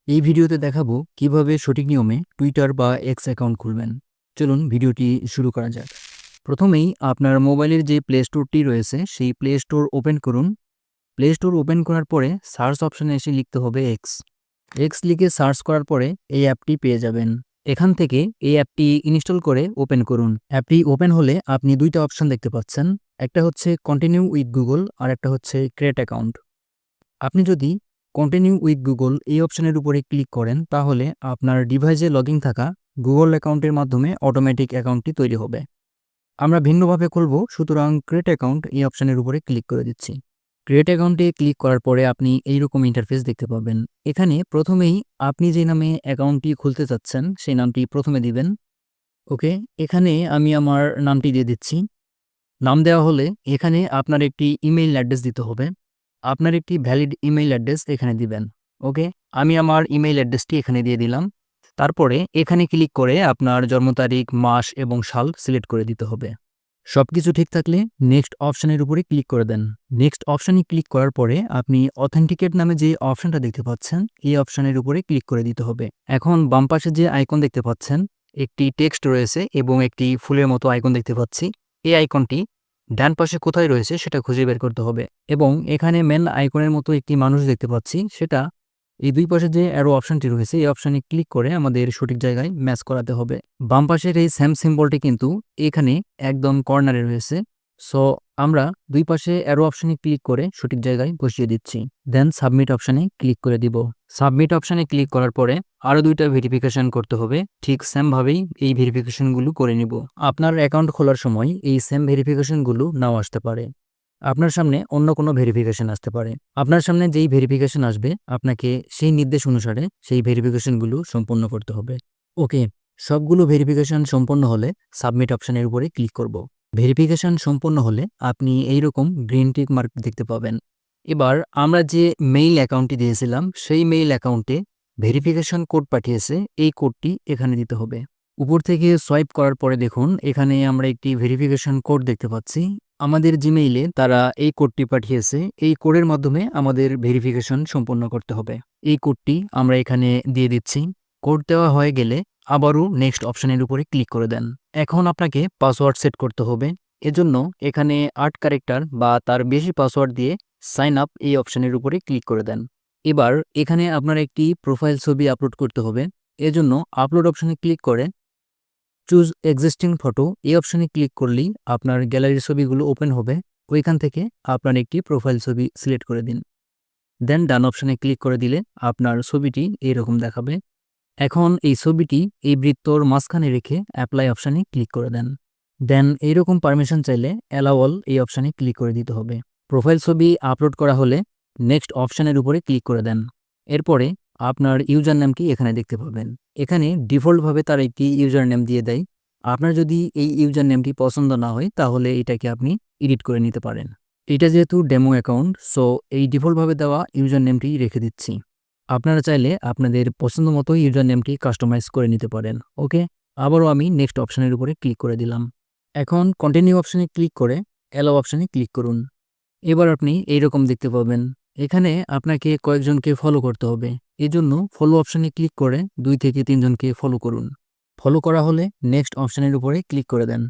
এই ভিডিওতে দেখাবো কিভাবে সঠিক নিয়মে টুইটার বা এক্স অ্যাকাউন্ট খুলবেন। চলুন ভিডিওটি শুরু করা যাক। প্রথমেই আপনার মোবাইলের যে প্লে স্টোরটি রয়েছে সেই প্লে স্টোর ওপেন করুন। প্লে স্টোর ওপেন করার পরে সার্চ অপশানে এসে লিখতে হবে এক্স। এক্স লিখে সার্চ করার পরে এই অ্যাপটি পেয়ে যাবেন। এখান থেকে এই অ্যাপটি ইনস্টল করে ওপেন করুন। অ্যাপটি ওপেন হলে আপনি দুইটা অপশান দেখতে পাচ্ছেন। একটা হচ্ছে কন্টিনিউ উইথ গুগল আর একটা হচ্ছে ক্রিয়েট অ্যাকাউন্ট। আপনি যদি কন্টিনিউ উইথ গুগল এই অপশনের উপরে ক্লিক করেন তাহলে আপনার ডিভাইসে লগইন থাকা গুগল অ্যাকাউন্টের মাধ্যমে অটোমেটিক অ্যাকাউন্টটি তৈরি হবে। আমরা ভিন্নভাবে খুলব, সুতরাং ক্রিয়েট অ্যাকাউন্ট এই অপশনের উপরে ক্লিক করে দিচ্ছি। ক্রিয়েট অ্যাকাউন্টে ক্লিক করার পরে আপনি এইরকম ইন্টারফেস দেখতে পাবেন। এখানে প্রথমেই আপনি যে নামে অ্যাকাউন্টটি খুলতে চাচ্ছেন সেই নামটি প্রথমে দিবেন। ওকে, এখানে আমি আমার নামটি দিয়ে দিচ্ছি। নাম দেওয়া হলে এখানে আপনার একটি ইমেইল অ্যাড্রেস দিতে হবে। আপনার একটি ভ্যালিড ইমেইল অ্যাড্রেস এখানে দিবেন। ওকে, আমি আমার ইমেইল অ্যাড্রেসটি এখানে দিয়ে দিলাম। তারপরে এখানে ক্লিক করে আপনার জন্ম তারিখ, মাস এবং সাল সিলেক্ট করে দিতে হবে। সবকিছু ঠিক থাকলে নেক্সট অপশনের উপরে ক্লিক করে দেন। নেক্সট অপশনে ক্লিক করার পরে আপনি অথেন্টিকেট নামে যে অপশনটা দেখতে পাচ্ছেন এই অপশনের উপরে ক্লিক করে দিতে হবে। এখন বাম পাশে যে আইকন দেখতে পাচ্ছেন, একটি টেক্সট রয়েছে এবং একটি ফুলের মতো আইকন দেখতে পাচ্ছি। এই আইকনটি ডান পাশে কোথায় রয়েছে সেটা খুঁজে বের করতে হবে এবং এখানে মেন আইকনের মতো একটি মানুষ দেখতে পাচ্ছি, সেটা এই দুই পাশে যে অ্যারো অপশনটি রয়েছে এই অপশনে ক্লিক করে আমাদের সঠিক জায়গায় ম্যাচ করাতে হবে। বাম পাশের এই সেম সিম্বলটি কিন্তু এখানে একদম কর্নারে রয়েছে। সো আমরা দুই পাশে অ্যারো অপশনে ক্লিক করে সঠিক জায়গায় বসিয়ে দিচ্ছি। দেন সাবমিট অপশনে ক্লিক করে দিব। সাবমিট অপশনে ক্লিক করার পরে আরও দুইটা ভেরিফিকেশন করতে হবে। ঠিক সেমভাবেই এই ভেরিফিকেশনগুলো করে নিব। আপনার অ্যাকাউন্ট খোলার সময় এই সেম ভেরিফিকেশনগুলো নাও আসতে পারে। আপনার সামনে অন্য কোনো ভেরিফিকেশন আসতে পারে। আপনার সামনে যেই ভেরিফিকেশন আসবে আপনাকে সেই নির্দেশ অনুসারে সেই ভেরিফিকেশনগুলো সম্পন্ন করতে হবে। ওকে, সবগুলো ভেরিফিকেশন সম্পন্ন হলে সাবমিট অপশনের উপরে ক্লিক করব। ভেরিফিকেশন সম্পন্ন হলে আপনি এইরকম গ্রিন টিক মার্ক দেখতে পাবেন। এবার আমরা যে মেইল অ্যাকাউন্টটি দিয়েছিলাম সেই মেইল অ্যাকাউন্টে ভেরিফিকেশন কোড পাঠিয়েছে, এই কোডটি এখানে দিতে হবে। উপর থেকে সোয়াইপ করার পরে দেখুন এখানে আমরা একটি ভেরিফিকেশন কোড দেখতে পাচ্ছি। আমাদের জিমেইলে তারা এই কোডটি পাঠিয়েছে। এই কোডের মাধ্যমে আমাদের ভেরিফিকেশন সম্পন্ন করতে হবে। এই কোডটি আমরা এখানে দিয়ে দিচ্ছি। কোড দেওয়া হয়ে গেলে আবারও নেক্সট অপশনের উপরে ক্লিক করে দেন। এখন আপনাকে পাসওয়ার্ড সেট করতে হবে। এজন্য এখানে 8 ক্যারেক্টার বা তার বেশি পাসওয়ার্ড দিয়ে সাইন আপ এই অপশনের উপরে ক্লিক করে দেন। এবার এখানে আপনার একটি প্রোফাইল ছবি আপলোড করতে হবে। এজন্য আপলোড অপশনে ক্লিক করে চুজ এক্সিস্টিং ফটো এই অপশনে ক্লিক করলেই আপনার গ্যালারির ছবিগুলো ওপেন হবে। ওইখান থেকে আপনার একটি প্রোফাইল ছবি সিলেক্ট করে দিন। দেন ডান অপশনে ক্লিক করে দিলে আপনার ছবিটি এইরকম দেখাবে। এখন এই ছবিটি এই বৃত্তর মাঝখানে রেখে অ্যাপ্লাই অপশানে ক্লিক করে দেন। দেন এইরকম পারমিশন চাইলে অ্যালাউ অল এই অপশানে ক্লিক করে দিতে হবে। প্রোফাইল ছবি আপলোড করা হলে নেক্সট অপশানের উপরে ক্লিক করে দেন। এরপরে আপনার ইউজার নেমটি এখানে দেখতে পাবেন। এখানে ডিফল্টভাবে তার একটি ইউজার নেম দিয়ে দেয়। আপনার যদি এই ইউজার নেমটি পছন্দ না হয় তাহলে এটাকে আপনি এডিট করে নিতে পারেন। এটা যেহেতু ডেমো অ্যাকাউন্ট, সো এই ডিফল্টভাবে দেওয়া ইউজার নেমটি রেখে দিচ্ছি। আপনারা চাইলে আপনাদের পছন্দ মতো ইউজার নেমটি কাস্টমাইজ করে নিতে পারেন। ওকে, আবারও আমি নেক্সট অপশনের উপরে ক্লিক করে দিলাম। এখন কন্টিনিউ অপশনে ক্লিক করে অ্যালাউ অপশনে ক্লিক করুন। এবার আপনি এইরকম দেখতে পাবেন। এখানে আপনাকে কয়েকজনকে ফলো করতে হবে। এজন্য ফলো অপশনে ক্লিক করে 2 থেকে 3 জনকে ফলো করুন। ফলো করা হলে নেক্সট অপশনের উপরে ক্লিক করে দেন।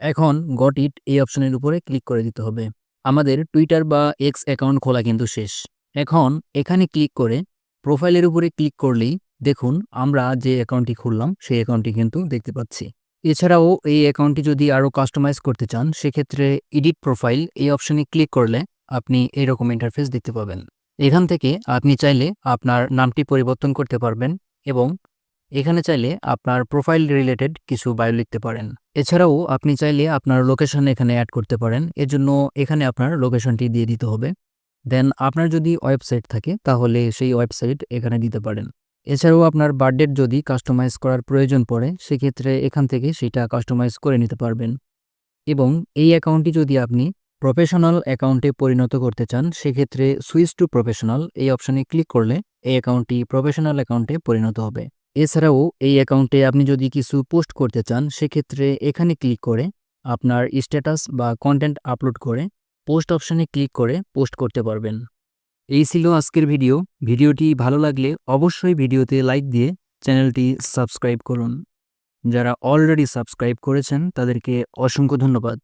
এখন গট ইট এই অপশনের উপরে ক্লিক করে দিতে হবে। আমাদের টুইটার বা এক্স অ্যাকাউন্ট খোলা কিন্তু শেষ। এখন এখানে ক্লিক করে প্রোফাইলের উপরে ক্লিক করলেই দেখুন আমরা যে অ্যাকাউন্টটি খুললাম সেই অ্যাকাউন্টটি কিন্তু দেখতে পাচ্ছি। এছাড়াও এই অ্যাকাউন্টটি যদি আরও কাস্টমাইজ করতে চান সেক্ষেত্রে এডিট প্রোফাইল এই অপশনে ক্লিক করলে আপনি এইরকম ইন্টারফেস দেখতে পাবেন। এখান থেকে আপনি চাইলে আপনার নামটি পরিবর্তন করতে পারবেন এবং এখানে চাইলে আপনার প্রোফাইল রিলেটেড কিছু বায়ো লিখতে পারেন। এছাড়াও আপনি চাইলে আপনার লোকেশন এখানে অ্যাড করতে পারেন। এজন্য এখানে আপনার লোকেশনটি দিয়ে দিতে হবে। দেন আপনার যদি ওয়েবসাইট থাকে তাহলে সেই ওয়েবসাইট এখানে দিতে পারেন। এছাড়াও আপনার বার্থডেট যদি কাস্টমাইজ করার প্রয়োজন পড়ে সেক্ষেত্রে এখান থেকে সেটা কাস্টমাইজ করে নিতে পারবেন। এবং এই অ্যাকাউন্টটি যদি আপনি প্রফেশনাল অ্যাকাউন্টে পরিণত করতে চান সেক্ষেত্রে সুইচ টু প্রফেশনাল এই অপশনে ক্লিক করলে এই অ্যাকাউন্টটি প্রফেশনাল অ্যাকাউন্টে পরিণত হবে। এছাড়াও এই অ্যাকাউন্টে আপনি যদি কিছু পোস্ট করতে চান সেক্ষেত্রে এখানে ক্লিক করে আপনার স্ট্যাটাস বা কন্টেন্ট আপলোড করে পোস্ট অপশনে ক্লিক করে পোস্ট করতে পারবেন। এই ছিল আজকের ভিডিও। ভিডিওটি ভালো লাগলে অবশ্যই ভিডিওতে লাইক দিয়ে চ্যানেলটি সাবস্ক্রাইব করুন। যারা অলরেডি সাবস্ক্রাইব করেছেন তাদেরকে অসংখ্য ধন্যবাদ।